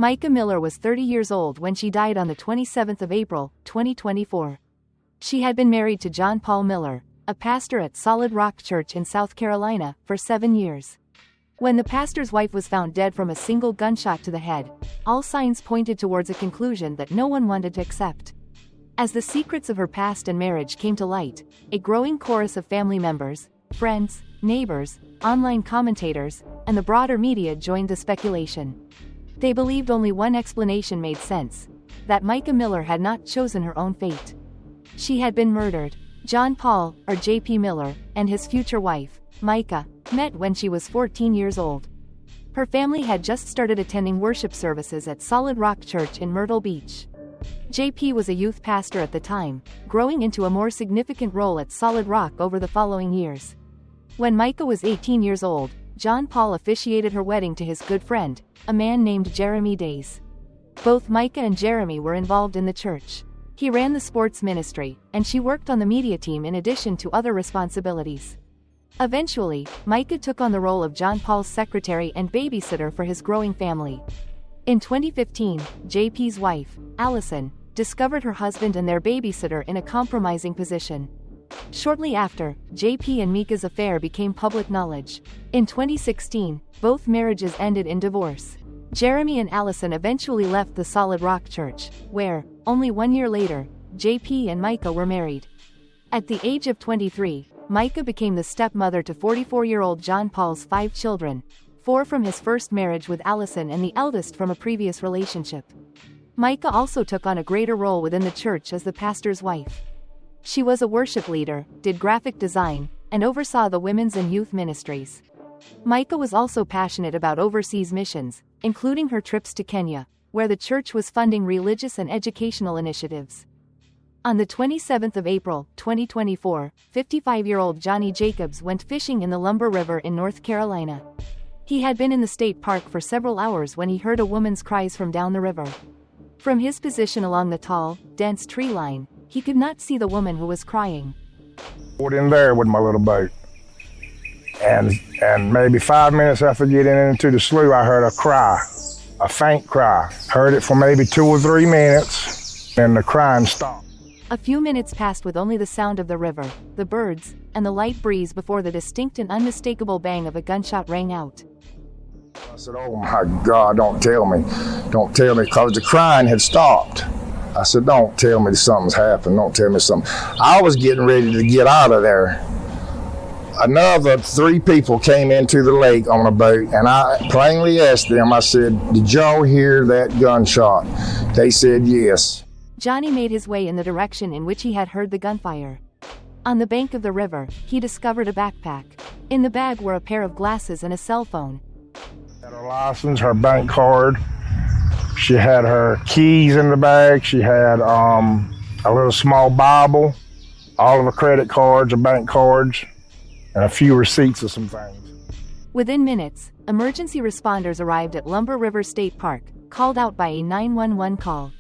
Micah Miller was 30 years old when she died on the 27th of April, 2024. She had been married to John Paul Miller, a pastor at Solid Rock Church in South Carolina, for 7 years. When the pastor's wife was found dead from a single gunshot to the head, all signs pointed towards a conclusion that no one wanted to accept. As the secrets of her past and marriage came to light, a growing chorus of family members, friends, neighbors, online commentators, and the broader media joined the speculation. They believed only one explanation made sense: that Micah Miller had not chosen her own fate. She had been murdered. John Paul, or J.P. Miller, and his future wife, Mica, met when she was 14 years old. Her family had just started attending worship services at Solid Rock Church in Myrtle Beach. J.P. was a youth pastor at the time, growing into a more significant role at Solid Rock over the following years. When Mica was 18 years old, John Paul officiated her wedding to his good friend, a man named Jeremy Days. Both Mica and Jeremy were involved in the church. He ran the sports ministry, and she worked on the media team in addition to other responsibilities. Eventually, Mica took on the role of John Paul's secretary and babysitter for his growing family. In 2015, JP's wife, Allison, discovered her husband and their babysitter in a compromising position. Shortly after, JP and Mica's affair became public knowledge. In 2016, both marriages ended in divorce. Jeremy and Allison eventually left the Solid Rock Church, where, only 1 year later, JP and Mica were married. At the age of 23, Mica became the stepmother to 44-year-old John Paul's 5 children, 4 from his first marriage with Allison and the eldest from a previous relationship. Mica also took on a greater role within the church as the pastor's wife. She was a worship leader, did graphic design, and oversaw the women's and youth ministries. Mica was also passionate about overseas missions, including her trips to Kenya, where the church was funding religious and educational initiatives. On the 27th of April, 2024, 55-year-old Johnny Jacobs went fishing in the Lumber River in North Carolina. He had been in the state park for several hours when he heard a woman's cries from down the river. From his position along the tall, dense tree line, he could not see the woman who was crying. I went in there with my little boat, and maybe 5 minutes after getting into the slough, I heard a cry, a faint cry. Heard it for maybe 2 or 3 minutes, and the crying stopped. A few minutes passed with only the sound of the river, the birds, and the light breeze before the distinct and unmistakable bang of a gunshot rang out. I said, "Oh my God, don't tell me, because the crying had stopped." I said, "Don't tell me something's happened, don't tell me something." I was getting ready to get out of there. Another 3 people came into the lake on a boat, and I plainly asked them, I said, "Did y'all hear that gunshot?" They said yes. Johnny made his way in the direction in which he had heard the gunfire. On the bank of the river, he discovered a backpack. In the bag were a pair of glasses and a cell phone. She had her license, her bank card. She had her keys in the bag. She had a little small Bible, all of her credit cards, her bank cards, and a few receipts of some things. Within minutes, emergency responders arrived at Lumber River State Park, called out by a 911 call.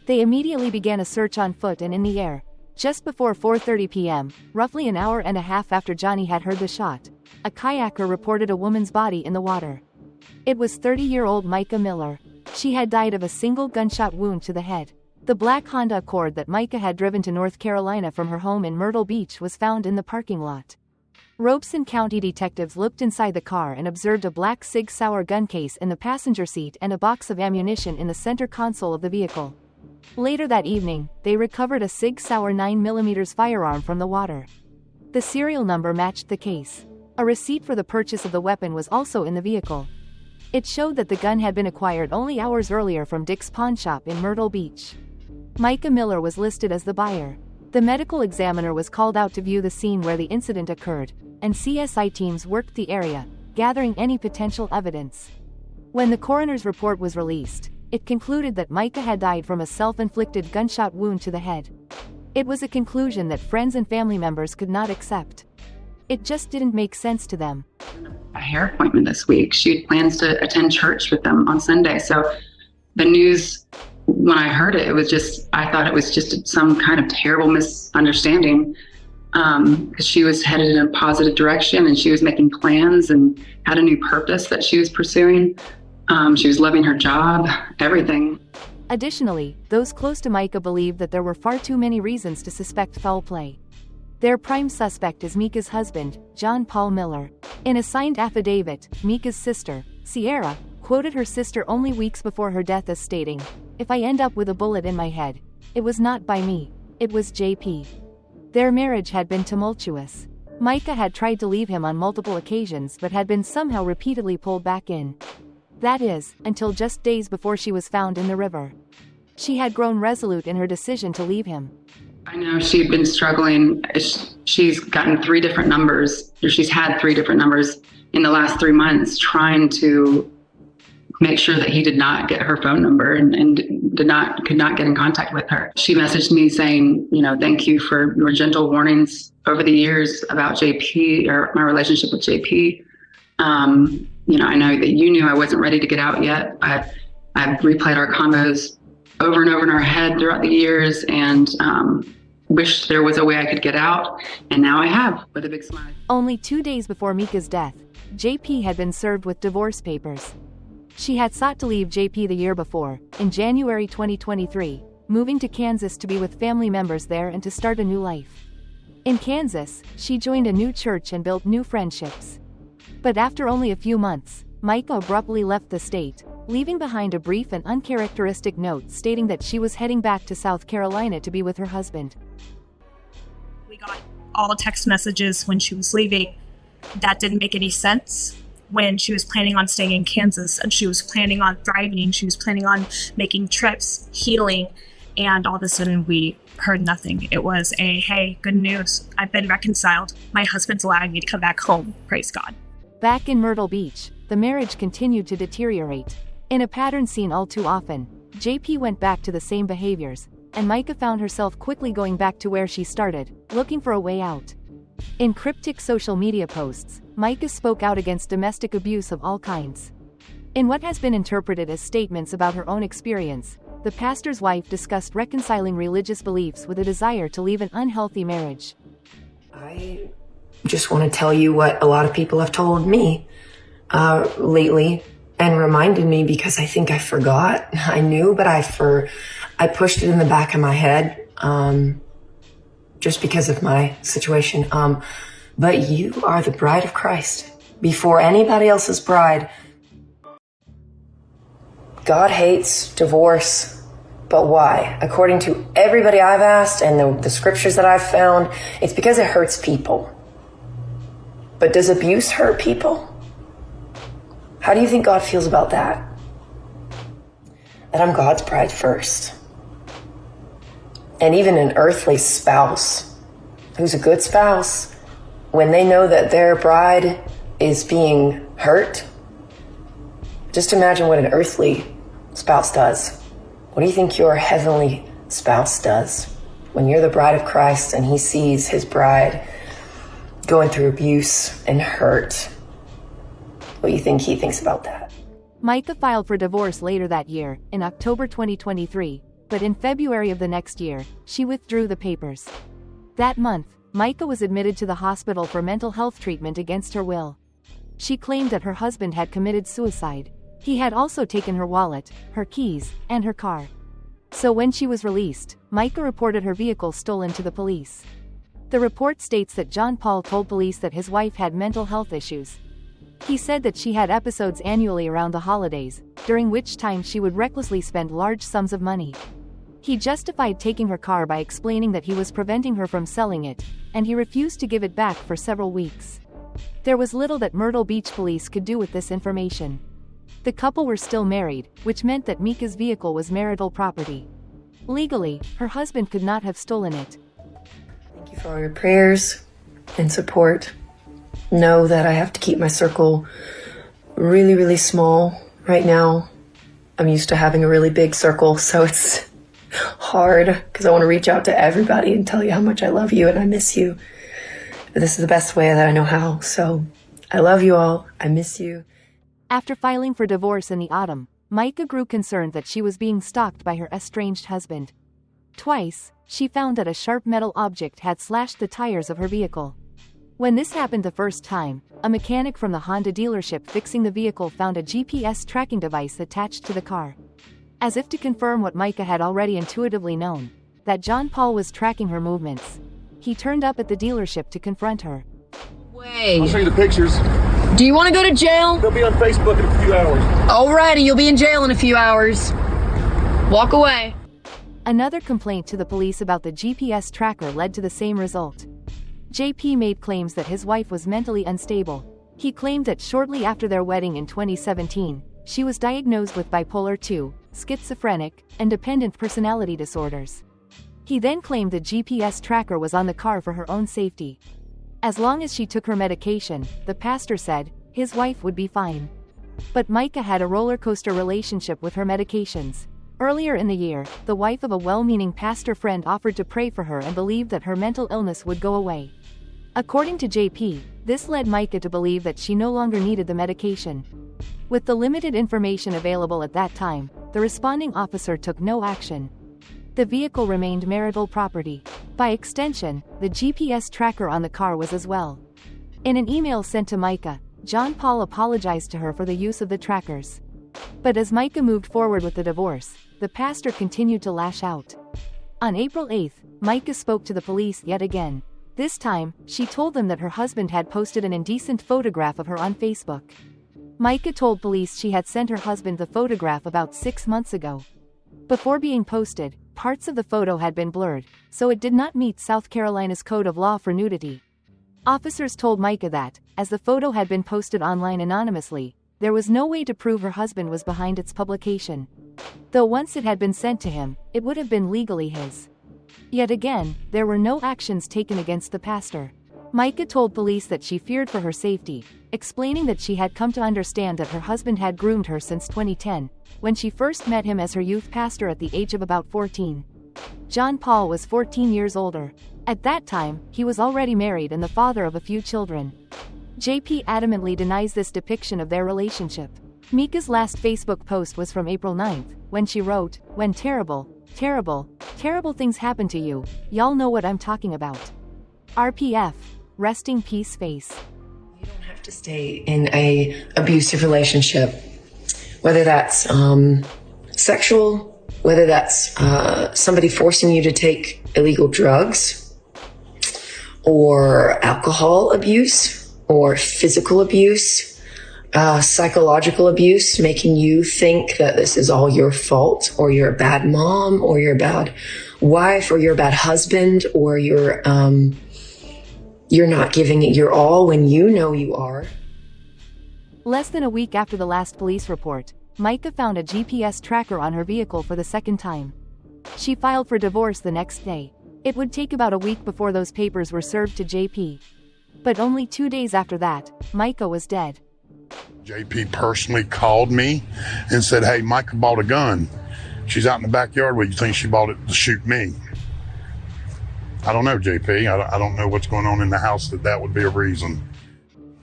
They immediately began a search on foot and in the air. Just before 4:30 p.m., roughly an hour and a half after Johnny had heard the shot, a kayaker reported a woman's body in the water. It was 30-year-old Micah Miller. She had died of a single gunshot wound to the head. The black Honda Accord that Mica had driven to North Carolina from her home in Myrtle Beach was found in the parking lot. Robeson County detectives looked inside the car and observed a black Sig Sauer gun case in the passenger seat and a box of ammunition in the center console of the vehicle. Later that evening, they recovered a Sig Sauer 9mm firearm from the water. The serial number matched the case. A receipt for the purchase of the weapon was also in the vehicle. It showed that the gun had been acquired only hours earlier from Dick's Pawn Shop in Myrtle Beach. Micah Miller was listed as the buyer. The medical examiner was called out to view the scene where the incident occurred, and CSI teams worked the area, gathering any potential evidence. When the coroner's report was released, it concluded that Mica had died from a self-inflicted gunshot wound to the head. It was a conclusion that friends and family members could not accept. It just didn't make sense to them. A hair appointment this week. She had plans to attend church with them on Sunday. So the news, when I heard it, I thought it was just some kind of terrible misunderstanding, because she was headed in a positive direction and she was making plans and had a new purpose that she was pursuing. She was loving her job, everything. Additionally, those close to Micah believe that there were far too many reasons to suspect foul play. Their prime suspect is Mica's husband, John Paul Miller. In a signed affidavit, Mica's sister, Sierra, quoted her sister only weeks before her death as stating, "If I end up with a bullet in my head, it was not by me, it was JP." Their marriage had been tumultuous. Micah had tried to leave him on multiple occasions but had been somehow repeatedly pulled back in. That is, until just days before she was found in the river. She had grown resolute in her decision to leave him. I know she'd been struggling. She's gotten 3 different numbers, or she's had 3 different numbers in the last 3 months, trying to make sure that he did not get her phone number and could not get in contact with her. She messaged me saying, thank you for your gentle warnings over the years about JP, or my relationship with JP. I know that you knew I wasn't ready to get out yet. I've replayed our combos over and over in our head throughout the years, and wished there was a way I could get out, and now I have, with a big smile. Only 2 days before Mica's death, JP had been served with divorce papers. She had sought to leave JP the year before, in January 2023, moving to Kansas to be with family members there and to start a new life. In Kansas, she joined a new church and built new friendships. But after only a few months, Micah abruptly left the state, leaving behind a brief and uncharacteristic note stating that she was heading back to South Carolina to be with her husband. We got all text messages when she was leaving. That didn't make any sense. When she was planning on staying in Kansas and she was planning on thriving, she was planning on making trips, healing, and all of a sudden we heard nothing. It was hey, good news. I've been reconciled. My husband's allowing me to come back home. Praise God. Back in Myrtle Beach, the marriage continued to deteriorate. In a pattern seen all too often, JP went back to the same behaviors, and Micah found herself quickly going back to where she started, looking for a way out. In cryptic social media posts, Micah spoke out against domestic abuse of all kinds. In what has been interpreted as statements about her own experience, the pastor's wife discussed reconciling religious beliefs with a desire to leave an unhealthy marriage. I just want to tell you what a lot of people have told me lately and reminded me, because I think I forgot. I knew, but I pushed it in the back of my head just because of my situation. But you are the bride of Christ before anybody else's bride. God hates divorce, but why? According to everybody I've asked and the scriptures that I've found, it's because it hurts people. But does abuse hurt people? How do you think God feels about that? That I'm God's bride first. And even an earthly spouse who's a good spouse, when they know that their bride is being hurt, just imagine what an earthly spouse does. What do you think your heavenly spouse does when you're the bride of Christ and he sees his bride going through abuse and hurt? What do you think he thinks about that? Micah filed for divorce later that year, in October 2023, but in February of the next year, she withdrew the papers. That month, Micah was admitted to the hospital for mental health treatment against her will. She claimed that her husband had committed suicide. He had also taken her wallet, her keys, and her car. So when she was released, Micah reported her vehicle stolen to the police. The report states that John Paul told police that his wife had mental health issues. He said that she had episodes annually around the holidays, during which time she would recklessly spend large sums of money. He justified taking her car by explaining that he was preventing her from selling it, and he refused to give it back for several weeks. There was little that Myrtle Beach police could do with this information. The couple were still married, which meant that Mica's vehicle was marital property. Legally, her husband could not have stolen it. Thank you for all your prayers and support. Know that I have to keep my circle really, really small right now. I'm used to having a really big circle, so it's hard because I want to reach out to everybody and tell you how much I love you and I miss you. But this is the best way that I know how, so I love you all. I miss you. After filing for divorce in the autumn, Micah grew concerned that she was being stalked by her estranged husband. Twice, she found that a sharp metal object had slashed the tires of her vehicle. When this happened the first time, a mechanic from the Honda dealership fixing the vehicle found a GPS tracking device attached to the car. As if to confirm what Micah had already intuitively known, that John Paul was tracking her movements. He turned up at the dealership to confront her. Wait. I'll show you the pictures. Do you want to go to jail? They'll be on Facebook in a few hours. Alrighty, you'll be in jail in a few hours. Walk away. Another complaint to the police about the GPS tracker led to the same result. JP made claims that his wife was mentally unstable. He claimed that shortly after their wedding in 2017, she was diagnosed with bipolar II, schizophrenic, and dependent personality disorders. He then claimed the GPS tracker was on the car for her own safety. As long as she took her medication, the pastor said, his wife would be fine. But Micah had a roller coaster relationship with her medications. Earlier in the year, the wife of a well-meaning pastor friend offered to pray for her and believed that her mental illness would go away. According to JP, this led Micah to believe that she no longer needed the medication. With the limited information available at that time, the responding officer took no action. The vehicle remained marital property. By extension, the GPS tracker on the car was as well. In an email sent to Micah, John Paul apologized to her for the use of the trackers. But as Micah moved forward with the divorce, the pastor continued to lash out. On April 8, Micah spoke to the police yet again. This time, she told them that her husband had posted an indecent photograph of her on Facebook. Micah told police she had sent her husband the photograph about 6 months ago. Before being posted, parts of the photo had been blurred, so it did not meet South Carolina's code of law for nudity. Officers told Micah that, as the photo had been posted online anonymously, there was no way to prove her husband was behind its publication. Though once it had been sent to him, it would have been legally his. Yet again, there were no actions taken against the pastor. Micah told police that she feared for her safety, explaining that she had come to understand that her husband had groomed her since 2010, when she first met him as her youth pastor at the age of about 14. John Paul was 14 years older. At that time, he was already married and the father of a few children. JP adamantly denies this depiction of their relationship. Mica's last Facebook post was from April 9th, when she wrote, "When terrible things happen to you, y'all know what I'm talking about. RPF, resting peace face." You don't have to stay in a abusive relationship, whether that's sexual, whether that's somebody forcing you to take illegal drugs, or alcohol abuse, or physical abuse, psychological abuse, making you think that this is all your fault, or you're a bad mom, or you're a bad wife, or you're a bad husband, or you're not giving it your all when you know you are. Less than a week after the last police report, Micah found a GPS tracker on her vehicle for the second time. She filed for divorce the next day. It would take about a week before those papers were served to JP. But only 2 days after that, Micah was dead. JP personally called me and said, "Hey, Micah bought a gun. She's out in the backyard. Well, you think she bought it to shoot me?" I don't know, JP. I don't know what's going on in the house that would be a reason.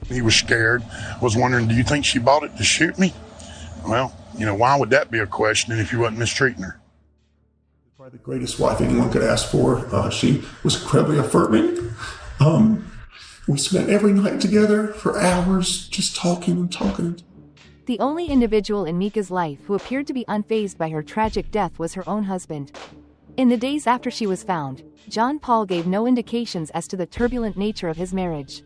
He was scared, was wondering, do you think she bought it to shoot me? Well, why would that be a question if you wasn't mistreating her? Probably the greatest wife anyone could ask for. She was incredibly affirming. We spent every night together for hours just talking and talking. The only individual in Mica's life who appeared to be unfazed by her tragic death was her own husband. In the days after she was found, John Paul gave no indications as to the turbulent nature of his marriage.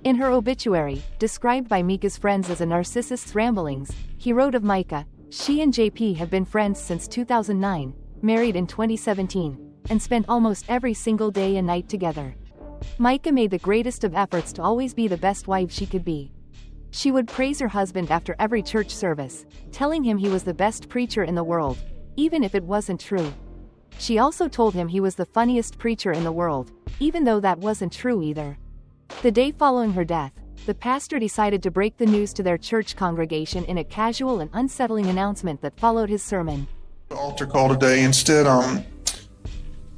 In her obituary, described by Mica's friends as a narcissist's ramblings, he wrote of Micah, "She and JP have been friends since 2009, married in 2017, and spent almost every single day and night together." Micah made the greatest of efforts to always be the best wife she could be. She would praise her husband after every church service, telling him he was the best preacher in the world, even if it wasn't true. She also told him he was the funniest preacher in the world, even though that wasn't true either. The day following her death, the pastor decided to break the news to their church congregation in a casual and unsettling announcement that followed his sermon. The altar call today, instead, I'm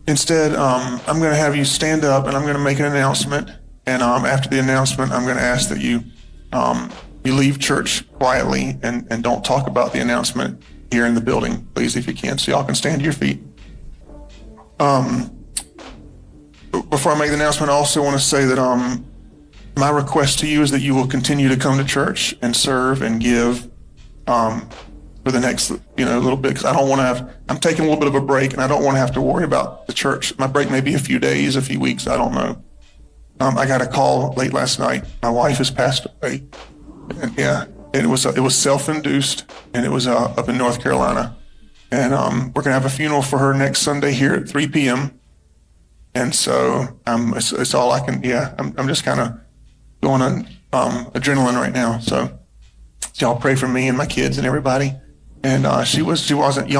going to have you stand up and I'm going to make an announcement. And after the announcement, I'm going to ask that you leave church quietly and don't talk about the announcement here in the building, please, if you can, so y'all can stand to your feet. Before I make the announcement, I also want to say that my request to you is that you will continue to come to church and serve and give for the next, little bit, because I don't want to I'm taking a little bit of a break, and I don't want to have to worry about the church. My break may be a few days, a few weeks, I don't know. I got a call late last night. My wife has passed away. And it was self-induced, and it was up in North Carolina. And we're going to have a funeral for her next Sunday here at 3 p.m. And so it's all I can, I'm just kind of going on adrenaline right now. So y'all pray for me and my kids and everybody. And y'all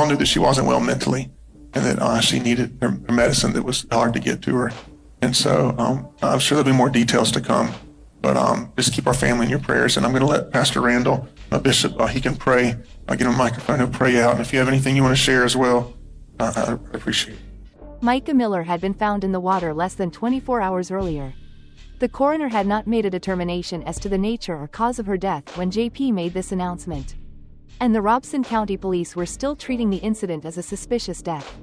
knew that she wasn't well mentally, and that she needed her medicine that was hard to get to her. And so I'm sure there'll be more details to come, but just keep our family in your prayers. And I'm going to let Pastor Randall, my bishop, he can pray. I'll give him a microphone, he'll pray out. And if you have anything you want to share as well, I appreciate it. Micah Miller had been found in the water less than 24 hours earlier. The coroner had not made a determination as to the nature or cause of her death when JP made this announcement. And the Robeson County Police were still treating the incident as a suspicious death.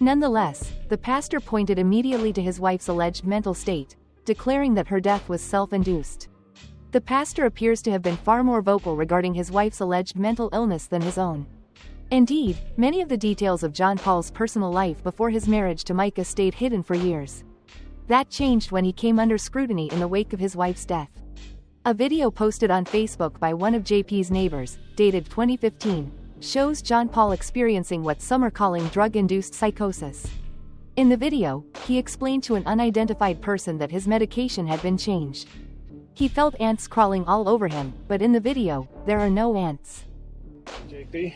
Nonetheless, the pastor pointed immediately to his wife's alleged mental state, declaring that her death was self-induced. The pastor appears to have been far more vocal regarding his wife's alleged mental illness than his own. Indeed, many of the details of John Paul's personal life before his marriage to Micah stayed hidden for years. That changed when he came under scrutiny in the wake of his wife's death. A video posted on Facebook by one of JP's neighbors, dated 2015, shows John Paul experiencing what some are calling drug-induced psychosis. In the video, he explained to an unidentified person that his medication had been changed. He felt ants crawling all over him, but in the video, there are no ants. JP,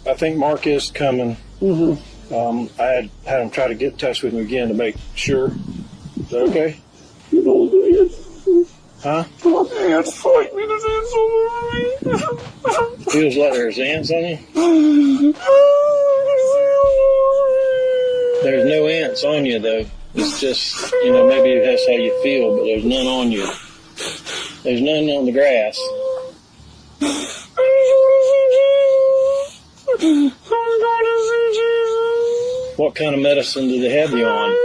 I think Mark is coming. I had him try to get in touch with me again to make sure. Is that okay? Huh? Ants fight me. There's ants all over me. Feels like there's ants on you? There's no ants on you, though. It's just, maybe that's how you feel, but there's none on you. There's none on the grass. What kind of medicine do they have you on?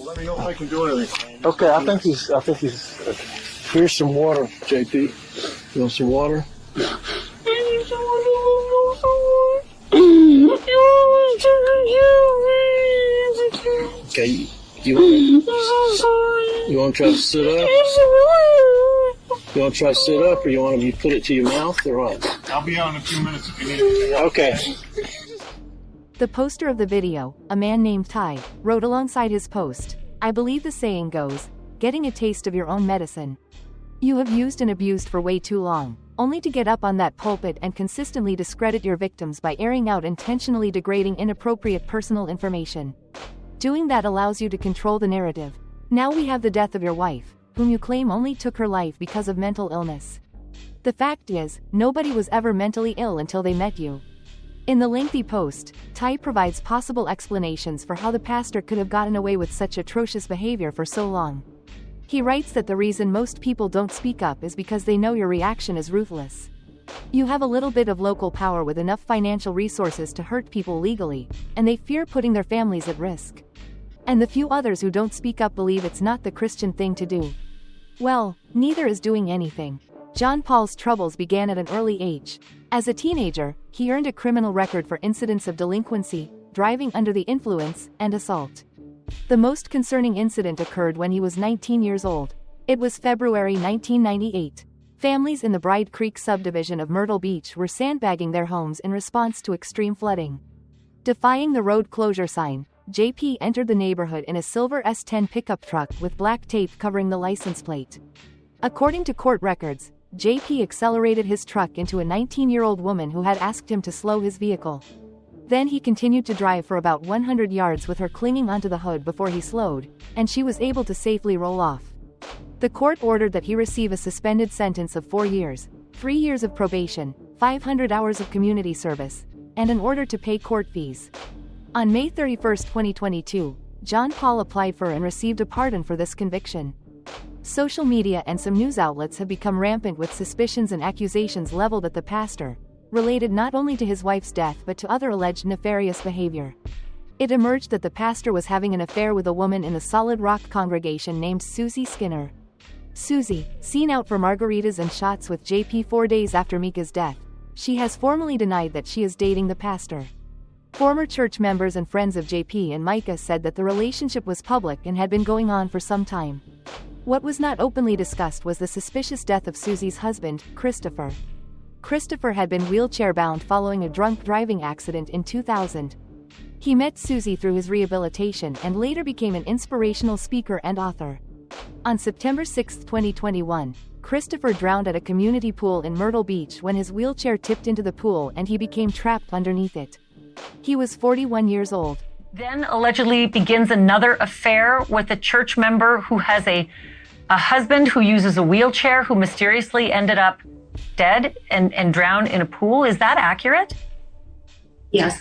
Let me know if I can do anything. Okay, I think he's. Here's some water, JP. You want some water? Okay, you want to try to sit up? You want to try to sit up, or you want to put it to your mouth, or what? I'll be out in a few minutes if you need anything. Okay. The poster of the video, a man named Ty, wrote alongside his post, "I believe the saying goes, getting a taste of your own medicine. You have used and abused for way too long, only to get up on that pulpit and consistently discredit your victims by airing out intentionally degrading inappropriate personal information. Doing that allows you to control the narrative. Now we have the death of your wife, whom you claim only took her life because of mental illness. The fact is, nobody was ever mentally ill until they met you." In the lengthy post, Ty provides possible explanations for how the pastor could have gotten away with such atrocious behavior for so long. He writes that the reason most people don't speak up is because they know your reaction is ruthless. You have a little bit of local power with enough financial resources to hurt people legally, and they fear putting their families at risk. And the few others who don't speak up believe it's not the Christian thing to do. Well, neither is doing anything. John Paul's troubles began at an early age. As a teenager, he earned a criminal record for incidents of delinquency, driving under the influence, and assault. The most concerning incident occurred when he was 19 years old. It was February 1998. Families in the Bride Creek subdivision of Myrtle Beach were sandbagging their homes in response to extreme flooding. Defying the road closure sign, JP entered the neighborhood in a silver S10 pickup truck with black tape covering the license plate. According to court records, JP accelerated his truck into a 19-year-old woman who had asked him to slow his vehicle. Then he continued to drive for about 100 yards with her clinging onto the hood before he slowed, and she was able to safely roll off. The court ordered that he receive a suspended sentence of 4 years, 3 years of probation, 500 hours of community service, and an order to pay court fees. On May 31, 2022, John Paul applied for and received a pardon for this conviction. Social media and some news outlets have become rampant with suspicions and accusations leveled at the pastor, related not only to his wife's death but to other alleged nefarious behavior. It emerged that the pastor was having an affair with a woman in the Solid Rock congregation named Susie Skinner. Susie, seen out for margaritas and shots with JP 4 days after Mica's death, she has formally denied that she is dating the pastor. Former church members and friends of JP and Mica said that the relationship was public and had been going on for some time. What was not openly discussed was the suspicious death of Susie's husband, Christopher. Christopher had been wheelchair-bound following a drunk driving accident in 2000. He met Susie through his rehabilitation and later became an inspirational speaker and author. On September 6, 2021, Christopher drowned at a community pool in Myrtle Beach when his wheelchair tipped into the pool and he became trapped underneath it. He was 41 years old. Then allegedly begins another affair with a church member who has a husband who uses a wheelchair who mysteriously ended up dead and drowned in a pool. Is that accurate? Yes.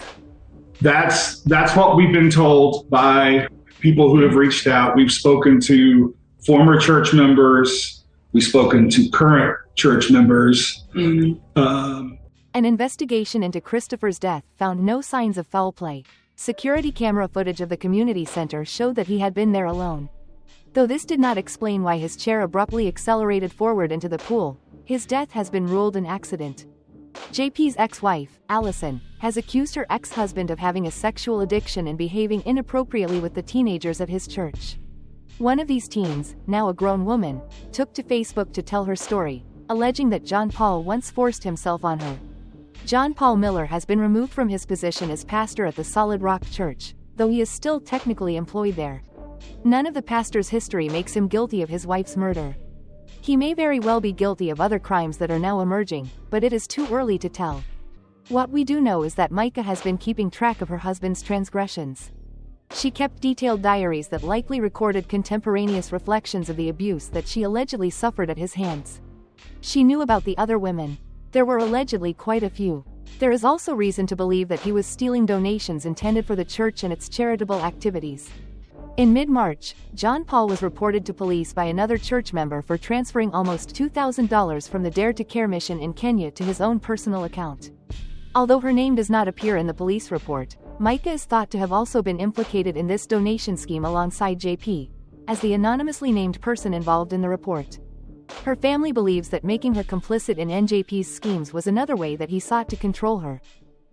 That's what we've been told by people who have reached out. We've spoken to former church members. We've spoken to current church members. An investigation into Christopher's death found no signs of foul play. Security camera footage of the community center showed that he had been there alone. Though this did not explain why his chair abruptly accelerated forward into the pool, his death has been ruled an accident. JP's ex-wife, Allison, has accused her ex-husband of having a sexual addiction and behaving inappropriately with the teenagers at his church. One of these teens, now a grown woman, took to Facebook to tell her story, alleging that John Paul once forced himself on her. John Paul Miller has been removed from his position as pastor at the Solid Rock Church, though he is still technically employed there. None of the pastor's history makes him guilty of his wife's murder. He may very well be guilty of other crimes that are now emerging, but it is too early to tell. What we do know is that Mica has been keeping track of her husband's transgressions. She kept detailed diaries that likely recorded contemporaneous reflections of the abuse that she allegedly suffered at his hands. She knew about the other women. There were allegedly quite a few. There is also reason to believe that he was stealing donations intended for the church and its charitable activities. In mid-March, John Paul was reported to police by another church member for transferring almost $2,000 from the Dare to Care mission in Kenya to his own personal account. Although her name does not appear in the police report, Mica is thought to have also been implicated in this donation scheme alongside JP, as the anonymously named person involved in the report. Her family believes that making her complicit in NJP's schemes was another way that he sought to control her.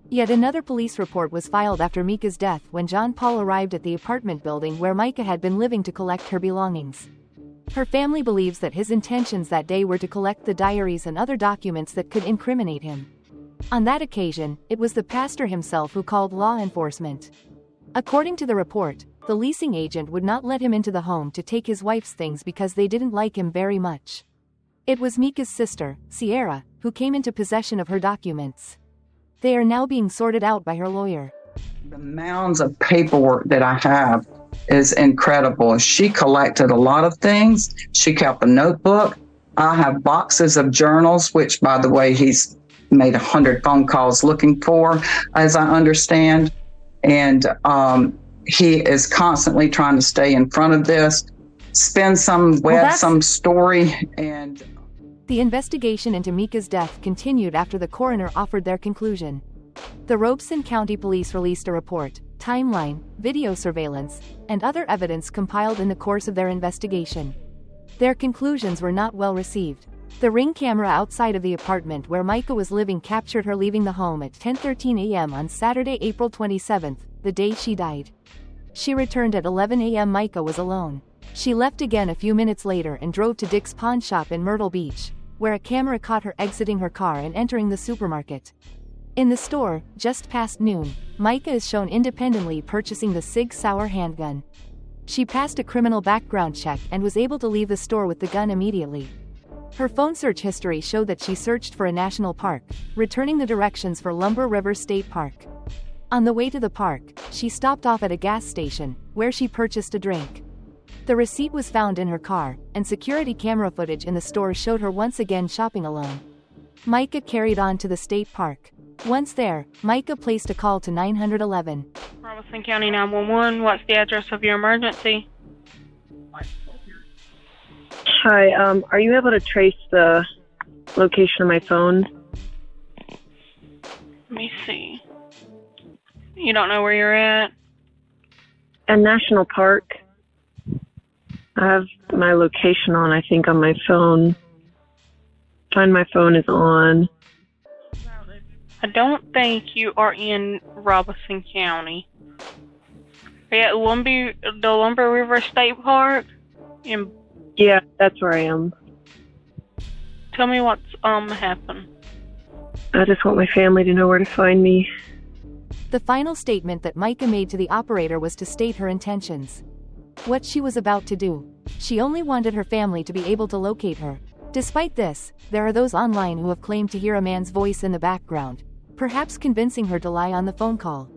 Yet another police report was filed after Mica's death when John Paul arrived at the apartment building where Mica had been living to collect her belongings. Her family believes that his intentions that day were to collect the diaries and other documents that could incriminate him. On that occasion, it was the pastor himself who called law enforcement. According to the report, the leasing agent would not let him into the home to take his wife's things because they didn't like him very much. It was Mica's sister, Sierra, who came into possession of her documents. They are now being sorted out by her lawyer. The mounds of paperwork that I have is incredible. She collected a lot of things. She kept a notebook. I have boxes of journals, which, by the way, he's made 100 phone calls looking for, as I understand. And he is constantly trying to stay in front of this, spin some some story. And the investigation into Mica's death continued after the coroner offered their conclusion. The Robeson County Police released a report, timeline, video surveillance, and other evidence compiled in the course of their investigation. Their conclusions were not well received. The Ring camera outside of the apartment where Mica was living captured her leaving the home at 10:13 a.m. on Saturday, April 27th, the day she died. She returned at 11 a.m. Mica was alone. She left again a few minutes later and drove to Dick's Pawn Shop in Myrtle Beach, where a camera caught her exiting her car and entering the supermarket. In the store, just past noon, Mica is shown independently purchasing the Sig Sauer handgun. She passed a criminal background check and was able to leave the store with the gun immediately. Her phone search history showed that she searched for a national park, returning the directions for Lumber River State Park. On the way to the park, she stopped off at a gas station, where she purchased a drink. The receipt was found in her car, and security camera footage in the store showed her once again shopping alone. Mica carried on to the state park. Once there, Mica placed a call to 911. Robeson County 911, what's the address of your emergency? Hi, are you able to trace the location of my phone? Let me see. You don't know where you're at? A national park. I have my location on, I think, on my phone. Find my phone is on. I don't think you are in Robeson County. Are you at the Lumber River State Park? Yeah, that's where I am. Tell me what's happened. I just want my family to know where to find me. The final statement that Micah made to the operator was to state her intentions. What she was about to do. She only wanted her family to be able to locate her. Despite this, there are those online who have claimed to hear a man's voice in the background, perhaps convincing her to lie on the phone call.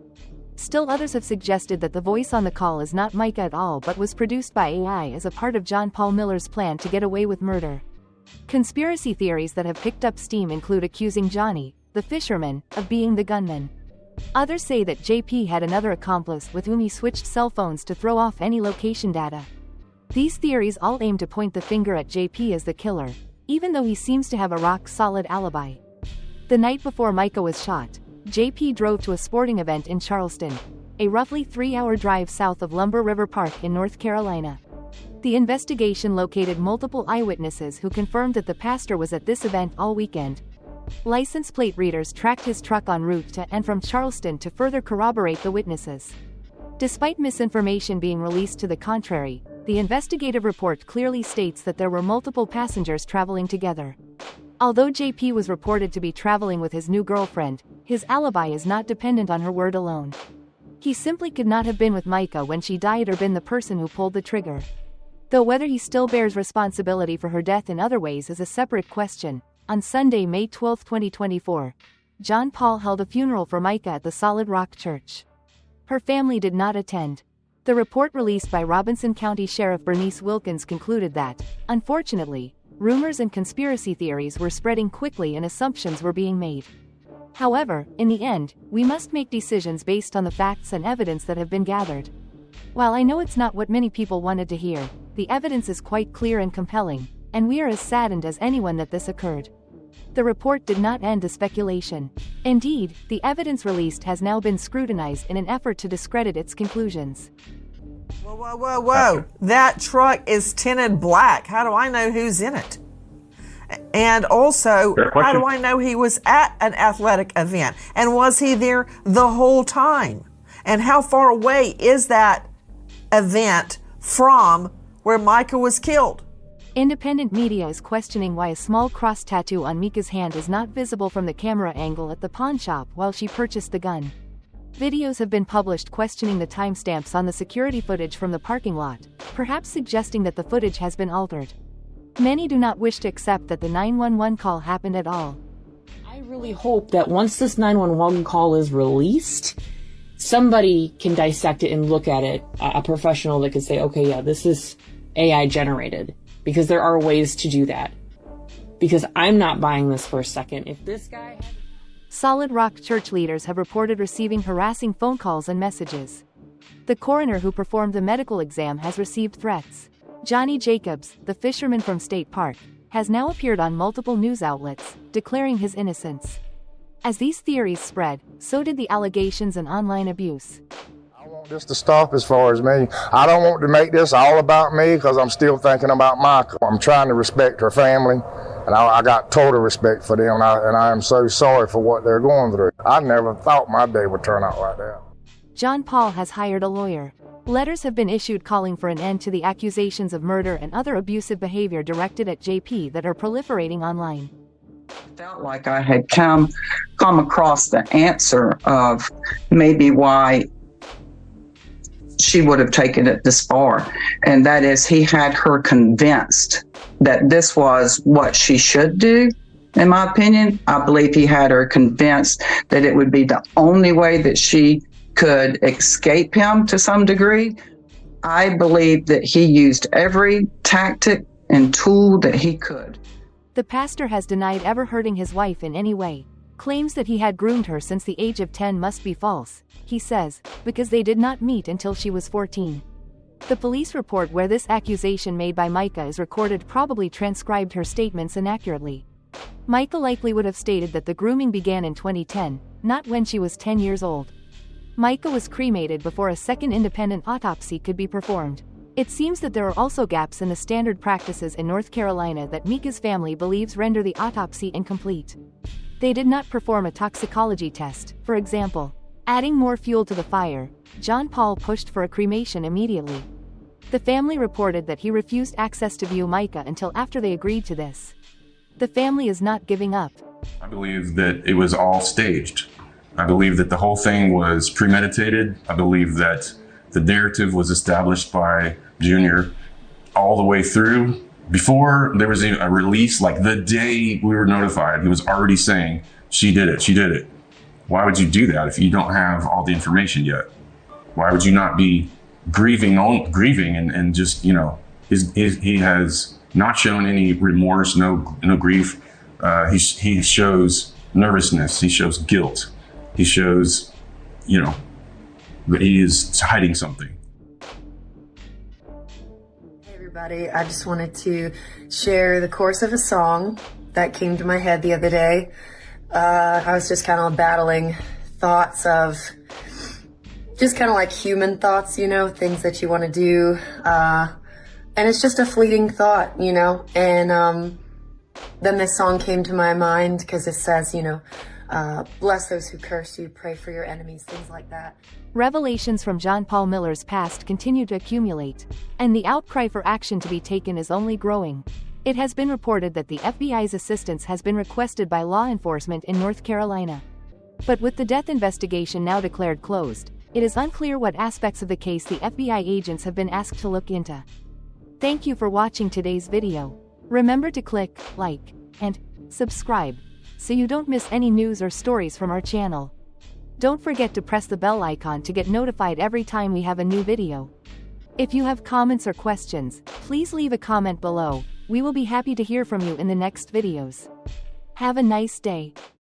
Still others have suggested that the voice on the call is not Micah at all but was produced by AI as a part of John Paul Miller's plan to get away with murder. Conspiracy theories that have picked up steam include accusing Johnny, the fisherman, of being the gunman. Others say that JP had another accomplice with whom he switched cell phones to throw off any location data. These theories all aim to point the finger at JP as the killer, even though he seems to have a rock-solid alibi. The night before Micah was shot, JP drove to a sporting event in Charleston, a roughly 3-hour drive south of Lumber River Park in North Carolina. The investigation located multiple eyewitnesses who confirmed that the pastor was at this event all weekend. License plate readers tracked his truck en route to and from Charleston to further corroborate the witnesses. Despite misinformation being released to the contrary, the investigative report clearly states that there were multiple passengers traveling together. Although JP was reported to be traveling with his new girlfriend, his alibi is not dependent on her word alone. He simply could not have been with Micah when she died or been the person who pulled the trigger. Though whether he still bears responsibility for her death in other ways is a separate question. On Sunday, May 12, 2024, John Paul held a funeral for Micah at the Solid Rock Church. Her family did not attend. The report released by Robinson County Sheriff Bernice Wilkins concluded that, unfortunately, rumors and conspiracy theories were spreading quickly and assumptions were being made. However, in the end, we must make decisions based on the facts and evidence that have been gathered. While I know it's not what many people wanted to hear, the evidence is quite clear and compelling, and we are as saddened as anyone that this occurred. The report did not end the speculation. Indeed, the evidence released has now been scrutinized in an effort to discredit its conclusions. Whoa. That truck is tinted black. How do I know who's in it? And also, how do I know he was at an athletic event? And was he there the whole time? And how far away is that event from where Micah was killed? Independent media is questioning why a small cross tattoo on Mica's hand is not visible from the camera angle at the pawn shop while she purchased the gun. Videos have been published questioning the timestamps on the security footage from the parking lot, perhaps suggesting that the footage has been altered. Many do not wish to accept that the 911 call happened at all. I really hope that once this 911 call is released, somebody can dissect it and look at it, a professional that could say, okay, yeah, this is AI generated. Because there are ways to do that. Because I'm not buying this for a second. If this guy... Solid Rock Church leaders have reported receiving harassing phone calls and messages. The coroner who performed the medical exam has received threats. Johnny Jacobs, the fisherman from State Park, has now appeared on multiple news outlets, declaring his innocence. As these theories spread, so did the allegations and online abuse. I want this to stop as far as me. I don't want to make this all about me because I'm still thinking about Micah. I'm trying to respect her family, and I got total respect for them, and I am so sorry for what they're going through. I never thought my day would turn out like that. John Paul has hired a lawyer. Letters have been issued calling for an end to the accusations of murder and other abusive behavior directed at JP that are proliferating online. Felt like I had come across the answer of maybe why she would have taken it this far. And that is, he had her convinced that this was what she should do. In my opinion, I believe he had her convinced that it would be the only way that she could escape him to some degree. I believe that he used every tactic and tool that he could. The pastor has denied ever hurting his wife in any way. Claims that he had groomed her since the age of 10 must be false, he says, because they did not meet until she was 14. The police report where this accusation made by Micah is recorded probably transcribed her statements inaccurately. Micah likely would have stated that the grooming began in 2010, not when she was 10 years old. Micah was cremated before a second independent autopsy could be performed. It seems that there are also gaps in the standard practices in North Carolina that Mica's family believes render the autopsy incomplete. They did not perform a toxicology test, for example. Adding more fuel to the fire, John Paul pushed for a cremation immediately. The family reported that he refused access to view Micah until after they agreed to this. The family is not giving up. I believe that it was all staged. I believe that the whole thing was premeditated. I believe that the narrative was established by Junior all the way through. Before there was a release, like the day we were notified, he was already saying, she did it, she did it. Why would you do that if you don't have all the information yet? Why would you not be grieving and just, he has not shown any remorse, no grief. He shows nervousness, he shows guilt. He shows, that he is hiding something. Hey everybody, I just wanted to share the chorus of a song that came to my head the other day. I was just kind of battling thoughts of, just kind of like human thoughts, things that you want to do. And it's just a fleeting thought, and then this song came to my mind because it says, bless those who curse you, pray for your enemies, things like that. Revelations from John Paul Miller's past continue to accumulate, and the outcry for action to be taken is only growing. It has been reported that the FBI's assistance has been requested by law enforcement in North Carolina. But with the death investigation now declared closed, it is unclear what aspects of the case the FBI agents have been asked to look into. Thank you for watching today's video. Remember to click like and subscribe so you don't miss any news or stories from our channel. Don't forget to press the bell icon to get notified every time we have a new video. If you have comments or questions, please leave a comment below. We will be happy to hear from you in the next videos. Have a nice day.